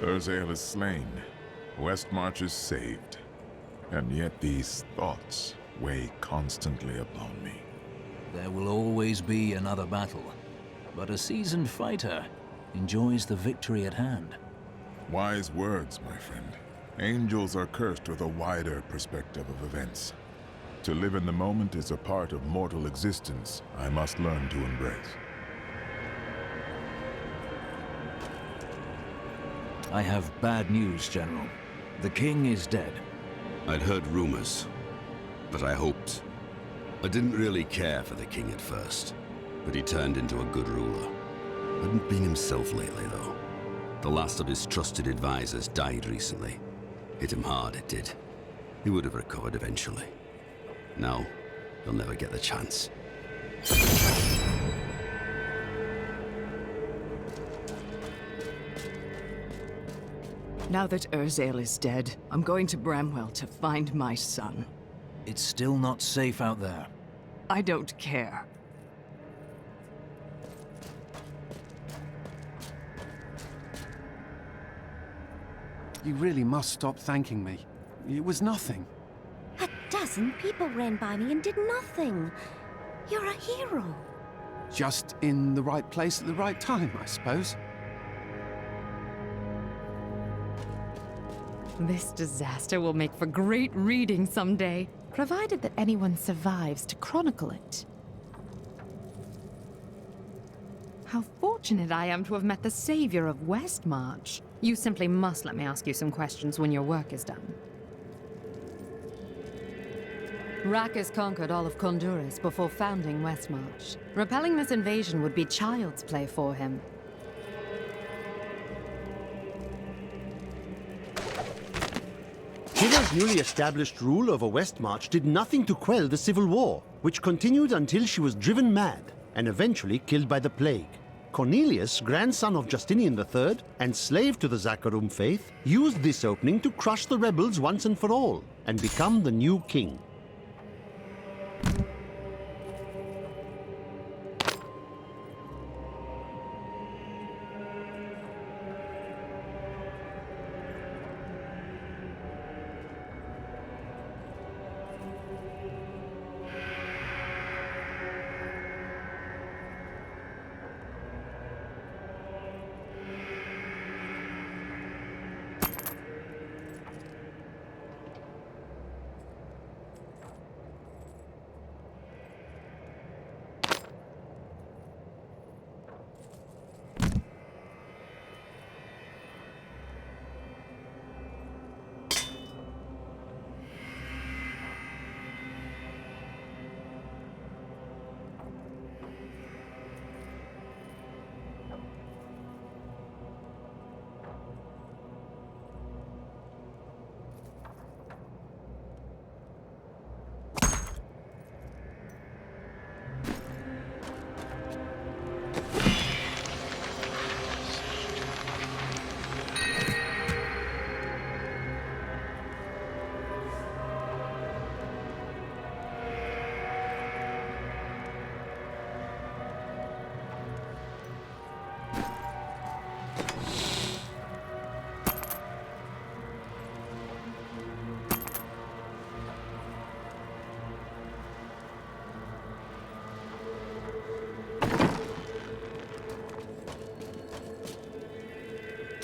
Urzael is slain. Westmarch is saved. And yet these thoughts weigh constantly upon me. There will always be another battle, but a seasoned fighter enjoys the victory at hand. Wise words, my friend. Angels are cursed with a wider perspective of events. To live in the moment is a part of mortal existence I must learn to embrace. I have bad news, General. The king is dead. I'd heard rumors, but I hoped. I didn't really care for the king at first, but he turned into a good ruler. Hadn't been himself lately, though. The last of his trusted advisors died recently. Hit him hard, it did. He would have recovered eventually. Now, he'll never get the chance. Now that Urzael is dead, I'm going to Bramwell to find my son. It's still not safe out there. I don't care. You really must stop thanking me. It was nothing. 12 people ran by me and did nothing. You're a hero. Just in the right place at the right time, I suppose. This disaster will make for great reading someday, provided that anyone survives to chronicle it. How fortunate I am to have met the savior of Westmarch. You simply must let me ask you some questions when your work is done. Rackus conquered all of Honduras before founding Westmarch. Repelling this invasion would be child's play for him. Shiva's newly established rule over Westmarch did nothing to quell the civil war, which continued until she was driven mad and eventually killed by the plague. Cornelius, grandson of Justinian III and slave to the Zakharum faith, used this opening to crush the rebels once and for all and become the new king.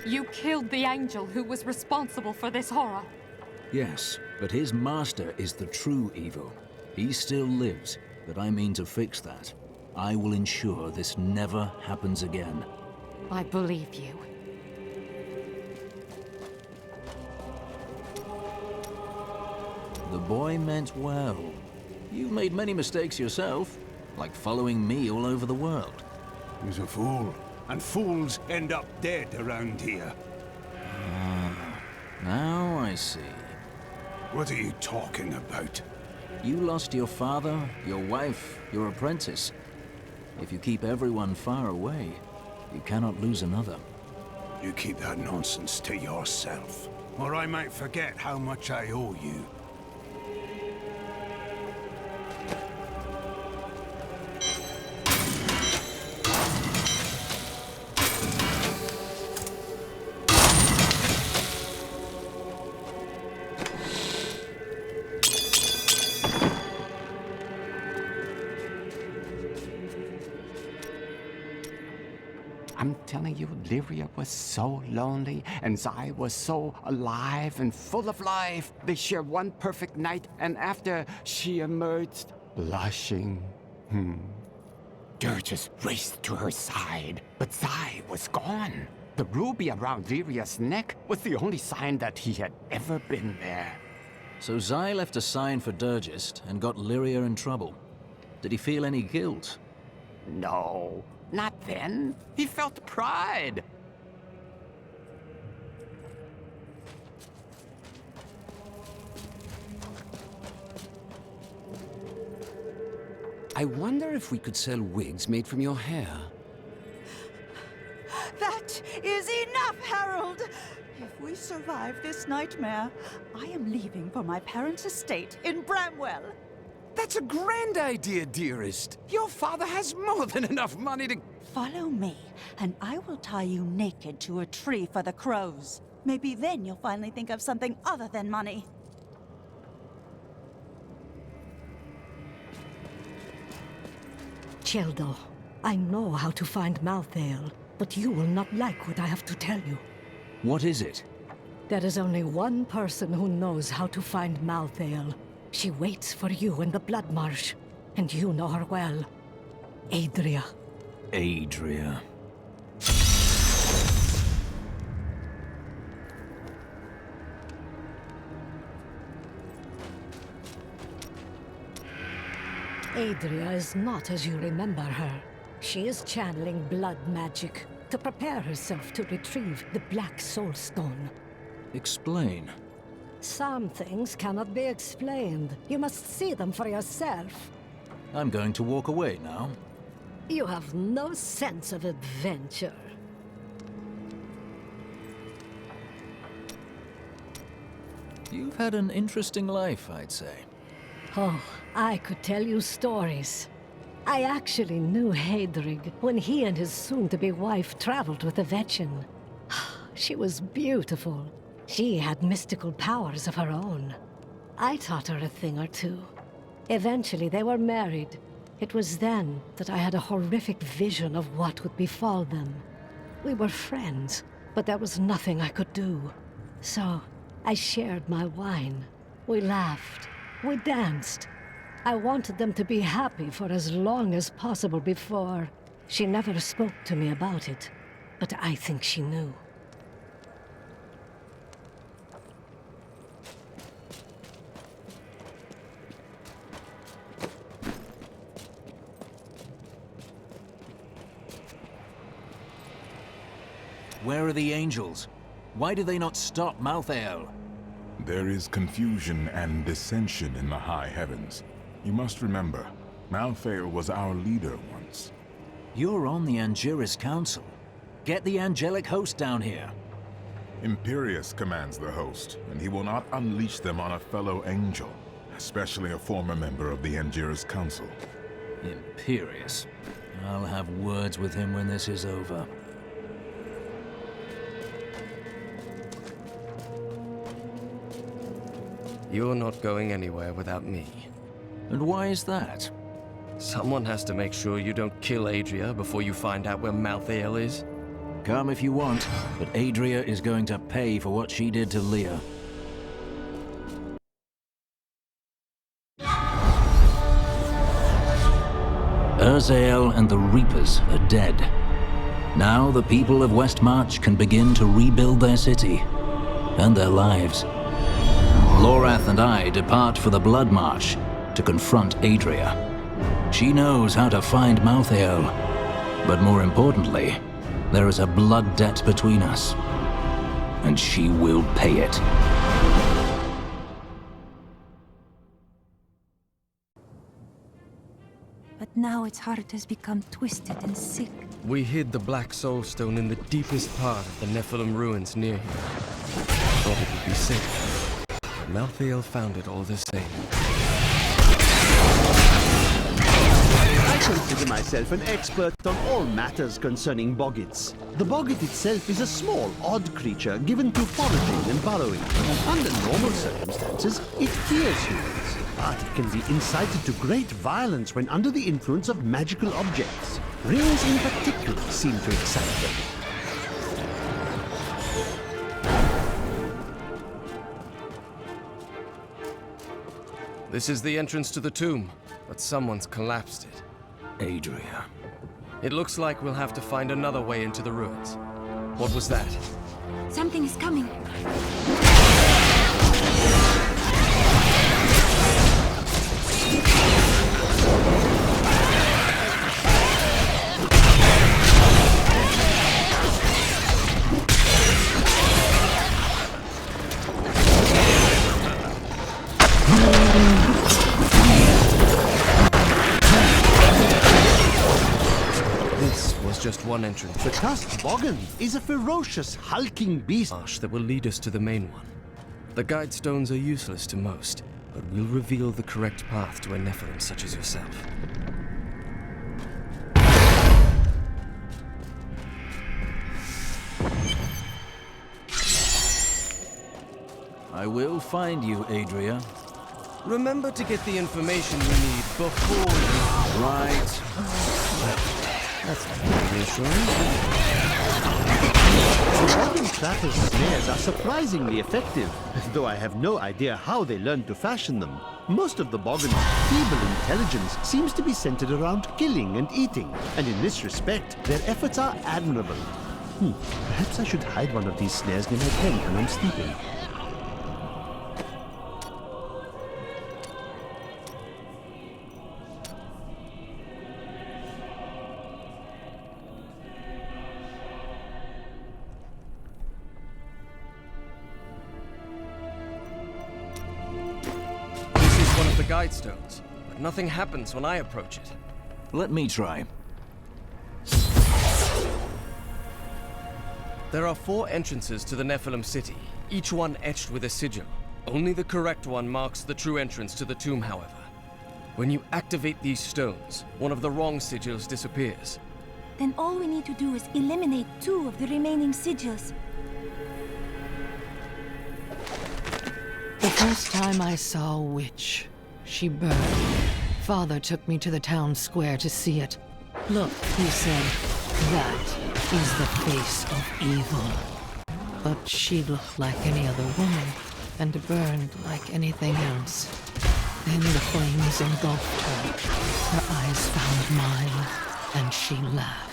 You killed the angel who was responsible for this horror. Yes, but his master is the true evil. He still lives, but I mean to fix that. I will ensure this never happens again. I believe you. The boy meant well. You've made many mistakes yourself, like following me all over the world. He's a fool, and fools end up dead around here. Now I see. What are you talking about? You lost your father, your wife, your apprentice. If you keep everyone far away, you cannot lose another. You keep that nonsense to yourself, or I might forget how much I owe you. I'm telling you, Lyria was so lonely, and Zai was so alive and full of life. They shared one perfect night, and after she emerged, blushing. Dirges raced to her side, but Zai was gone. The ruby around Lyria's neck was the only sign that he had ever been there. So Zai left a sign for Dirgist and got Lyria in trouble. Did he feel any guilt? No, not then. He felt pride. I wonder if we could sell wigs made from your hair. That is enough, Harold! If we survive this nightmare, I am leaving for my parents' estate in Bramwell. That's a grand idea, dearest. Your father has more than enough money to... Follow me, and I will tie you naked to a tree for the crows. Maybe then you'll finally think of something other than money. Cheldo, I know how to find Malthael, but you will not like what I have to tell you. What is it? There is only one person who knows how to find Malthael. She waits for you in the Blood Marsh, and you know her well. Adria. Adria. Adria is not as you remember her. She is channeling blood magic to prepare herself to retrieve the Black Soul Stone. Explain. Some things cannot be explained. You must see them for yourself. I'm going to walk away now. You have no sense of adventure. You've had an interesting life, I'd say. Oh, I could tell you stories. I actually knew Hedrig when he and his soon-to-be wife traveled with the Vetchin. She was beautiful. She had mystical powers of her own. I taught her a thing or two. Eventually, they were married. It was then that I had a horrific vision of what would befall them. We were friends, but there was nothing I could do. So, I shared my wine. We laughed. We danced. I wanted them to be happy for as long as possible before. She never spoke to me about it, but I think she knew. Where are the angels? Why do they not stop Malthael? There is confusion and dissension in the high heavens. You must remember, Malthael was our leader once. You're on the Angiris Council. Get the angelic host down here. Imperius commands the host, and he will not unleash them on a fellow angel, especially a former member of the Angiris Council. Imperius. I'll have words with him when this is over. You're not going anywhere without me. And why is that? Someone has to make sure you don't kill Adria before you find out where Malthael is. Come if you want, but Adria is going to pay for what she did to Leah. Urzael and the Reapers are dead. Now the people of Westmarch can begin to rebuild their city and their lives. Lorath and I depart for the Blood Marsh to confront Adria. She knows how to find Malthael, but more importantly, there is a blood debt between us, and she will pay it. But now its heart has become twisted and sick. We hid the Black Soul Stone in the deepest part of the Nephilim ruins near here. Thought it would be safe. But Malthael found it all the same. I consider myself an expert on all matters concerning boggits. The boggit itself is a small, odd creature given to foraging and burrowing. Under normal circumstances, it fears humans, but it can be incited to great violence when under the influence of magical objects. Rings in particular seem to excite them. This is the entrance to the tomb, but someone's collapsed it. Adria. It looks like we'll have to find another way into the ruins. What was that? Something is coming. Just one entrance. The cursed Boggin is a ferocious, hulking beast that will lead us to the main one. The guide stones are useless to most, but will reveal the correct path to a Nephilim such as yourself. I will find you, Adria. Remember to get the information you need before you... Right. That's not reassuring. The Boggin Clatter's snares are surprisingly effective, though I have no idea how they learned to fashion them. Most of the Boggin's feeble intelligence seems to be centered around killing and eating, and in this respect, their efforts are admirable. Perhaps I should hide one of these snares near my tent when I'm sleeping. Guide stones, but nothing happens when I approach it. Let me try. There are 4 entrances to the Nephilim city, each one etched with a sigil. Only the correct one marks the true entrance to the tomb, however. When you activate these stones, one of the wrong sigils disappears. Then all we need to do is eliminate 2 of the remaining sigils. The first time I saw a witch, she burned. Father took me to the town square to see it. Look, he said, that is the face of evil. But she looked like any other woman, and burned like anything else. Then the flames engulfed her. Her eyes found mine, and she laughed.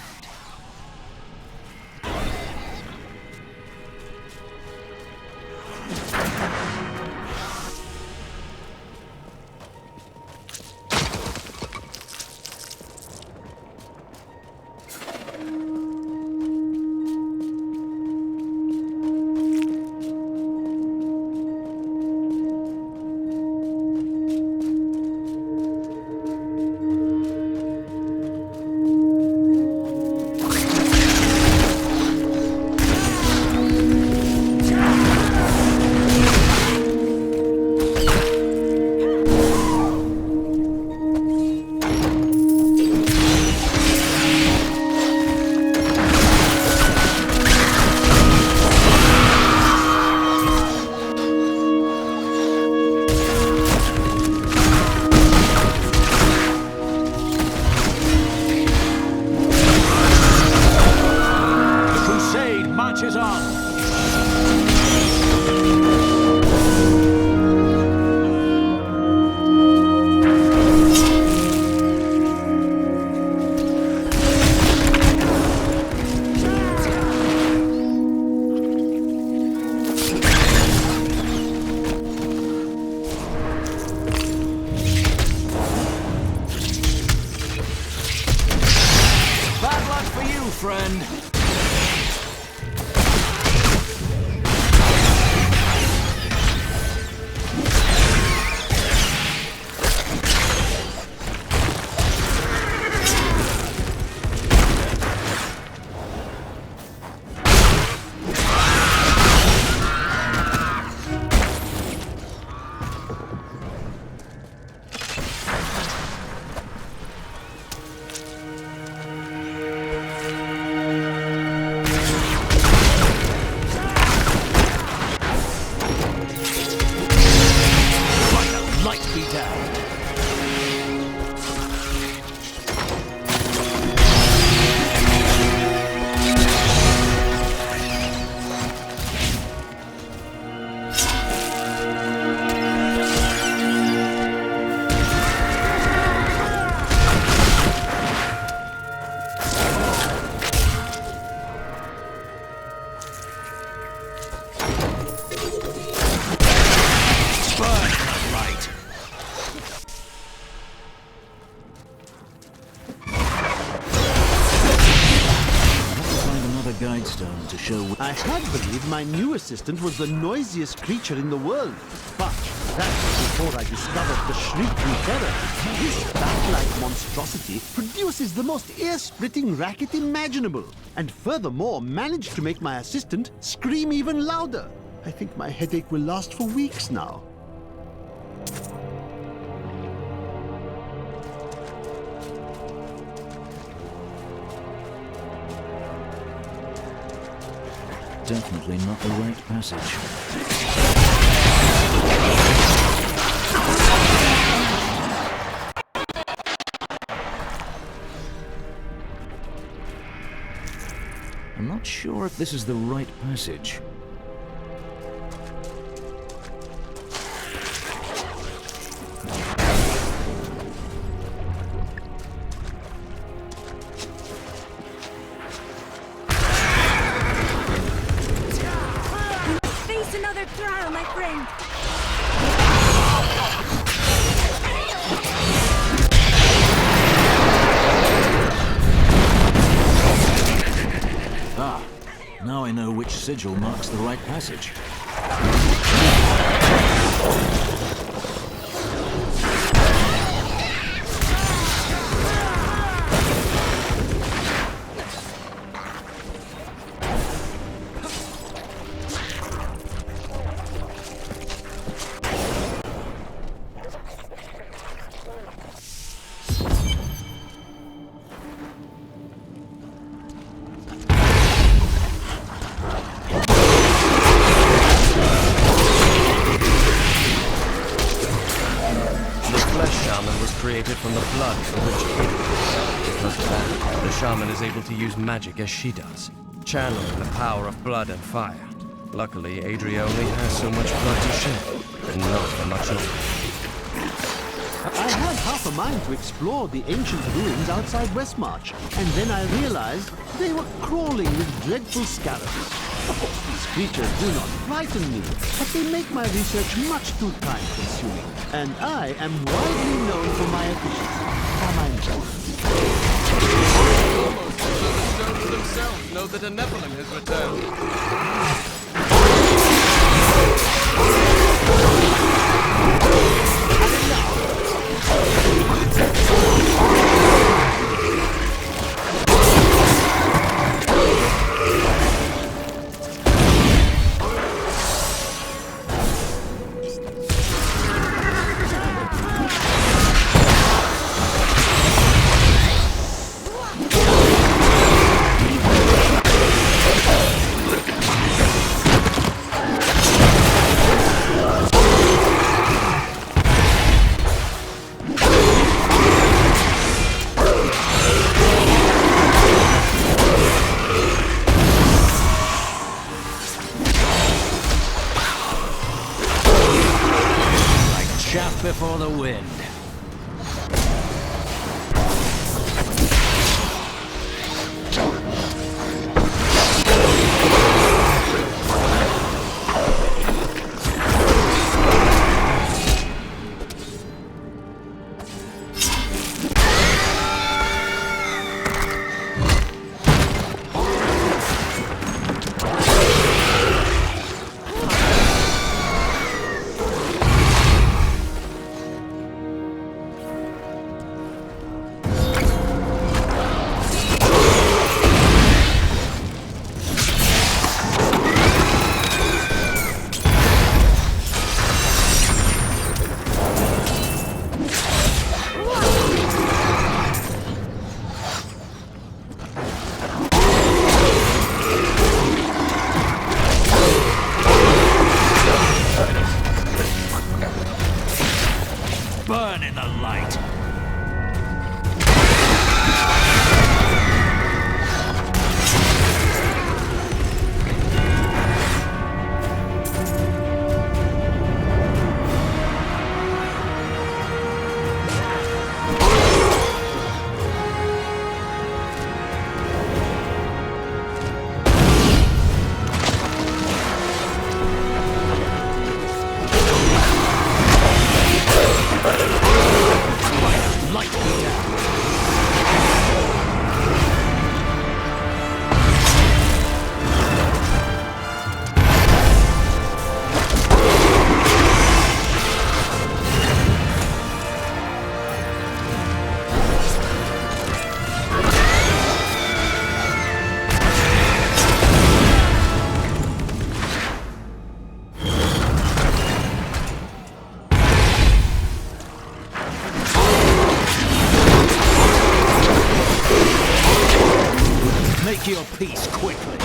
Guidestone to show... I had believed my new assistant was the noisiest creature in the world, but that was before I discovered the shrieking terror. This bat-like monstrosity produces the most ear-splitting racket imaginable, and furthermore managed to make my assistant scream even louder. I think my headache will last for weeks now. Definitely not the right passage. I'm not sure if this is the right passage. Face another trial, my friend. Ah, now I know which sigil marks the right passage. Created from the blood for which because of that, the shaman is able to use magic as she does, channeling the power of blood and fire. Luckily, Adria only has so much blood to shed, and not for much longer. I had half a mind to explore the ancient ruins outside Westmarch, and then I realized they were crawling with dreadful scarabs. Of course, these creatures do not frighten me, but they make my research much too time-consuming, and I am widely known for my efficiency. Almost as though the stones themselves know that a Nephilim has returned. Before the wind. Burn in the light. peace quickly.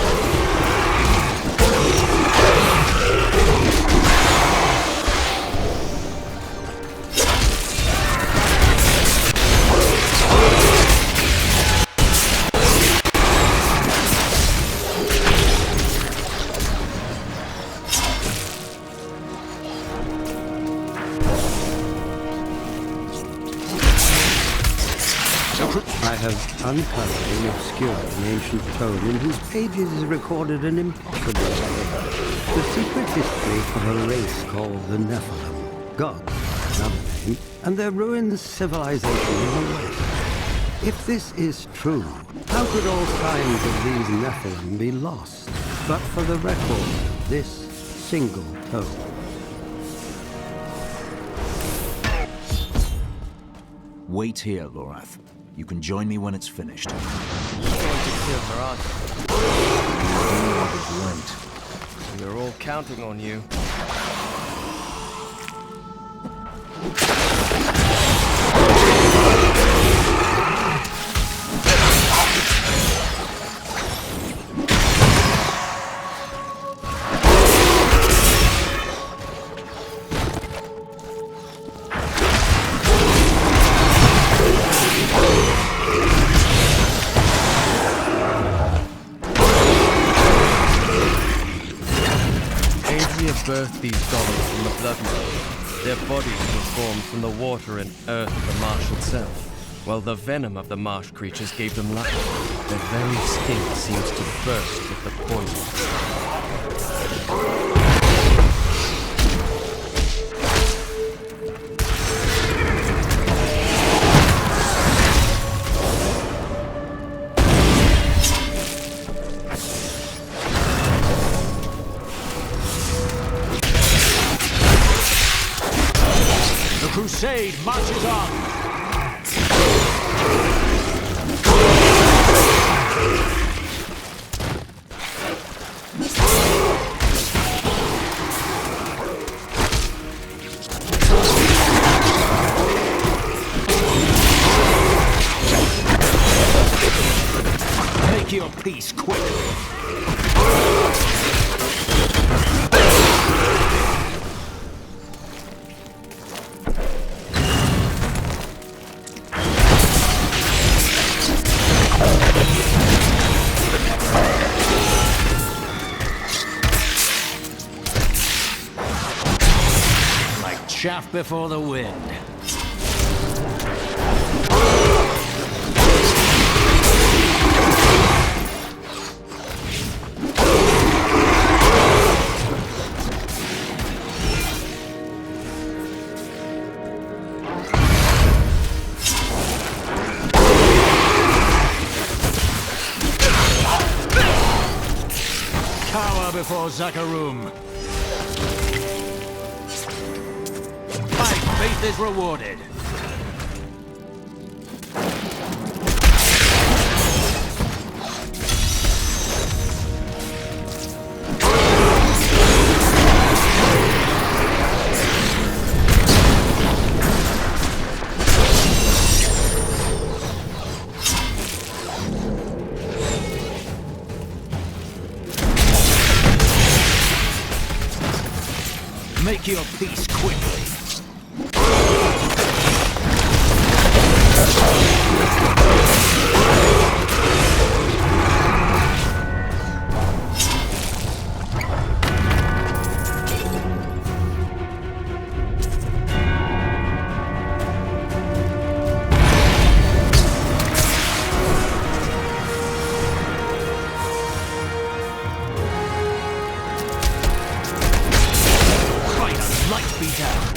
I have uncovered an obscure and ancient tome in whose pages is recorded an impossible tale. The secret history of a race called the Nephilim, gods, another name, and their ruined civilization in the West. If this is true, how could all signs of these Nephilim be lost, but for the record of this single tome? Wait here, Lorath. You can join me when it's finished. Going to kill her, aren't you? You do what is right. We're all counting on you. Birthed these golems from the blood moon. Their bodies were formed from the water and earth of the marsh itself, while the venom of the marsh creatures gave them life. Their very skin seems to burst with the poison. Crusade marches on! Make your peace quickly! Chaff before the wind. Cower before Zakarum. Faith is rewarded. Make your peace quickly. Light be down.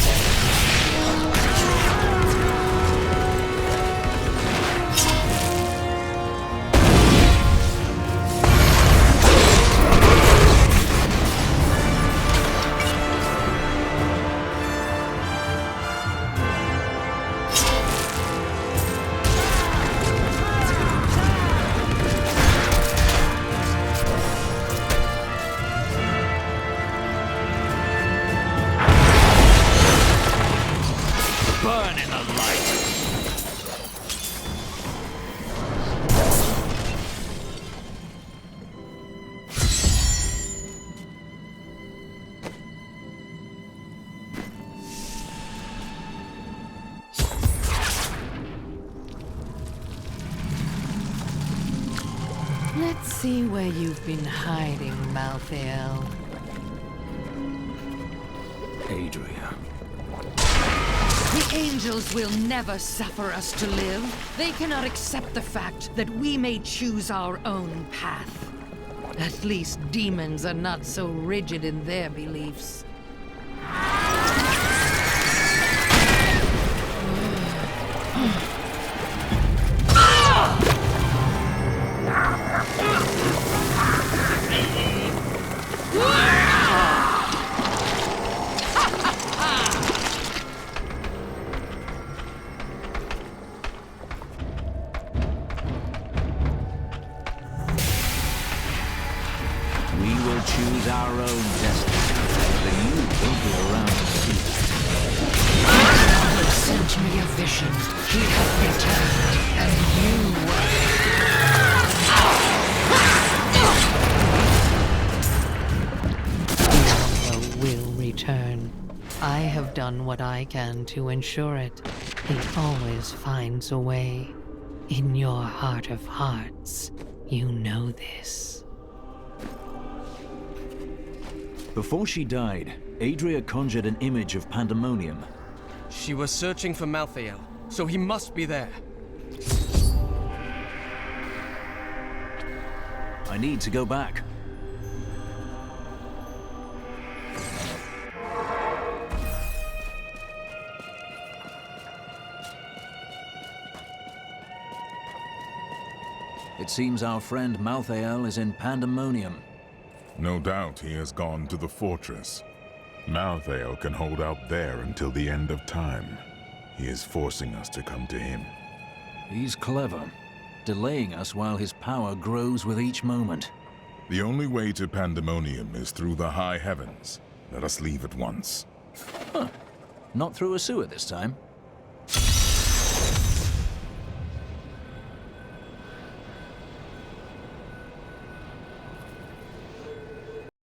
Burn in the light! Let's see where you've been hiding, Malthael. Adria. The angels will never suffer us to live. They cannot accept the fact that we may choose our own path. At least demons are not so rigid in their beliefs. Choose our own destiny, but you won't be around to see that. God sent me a vision. He hath returned, and you... Diablo will return. I have done what I can to ensure it. He always finds a way. In your heart of hearts, you know this. Before she died, Adria conjured an image of pandemonium. She was searching for Malthael, so he must be there. I need to go back. It seems our friend Malthael is in pandemonium. No doubt he has gone to the fortress. Malthael can hold out there until the end of time. He is forcing us to come to him. He's clever, delaying us while his power grows with each moment. The only way to pandemonium is through the high heavens. Let us leave at once. Huh. Not through a sewer this time.